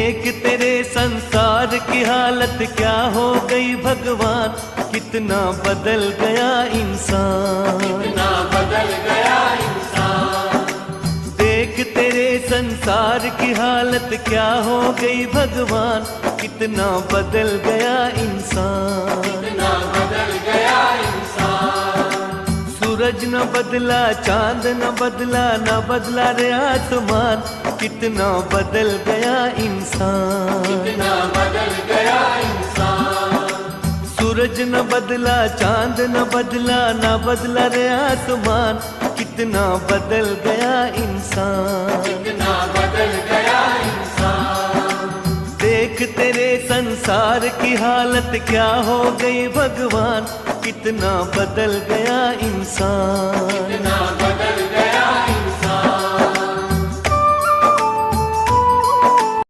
देख तेरे संसार की हालत क्या हो गई भगवान, कितना बदल गया इंसान, कितना बदल गया इंसान। देख तेरे संसार की हालत क्या हो गई भगवान, कितना बदल गया इंसान, कितना बदल गया इंसान। सूरज न बदला, चांद न बदला, न बदला रे आसमान, कितना बदल गया इंसान, कितना बदल गया इंसान। सूरज न बदला, चांद न बदला, न बदला रे आसमान, कितना बदल गया इंसान, कितना बदल गया इंसान। देख तेरे संसार की हालत क्या हो गई भगवान, कितना बदल गया इंसान, कितना बदल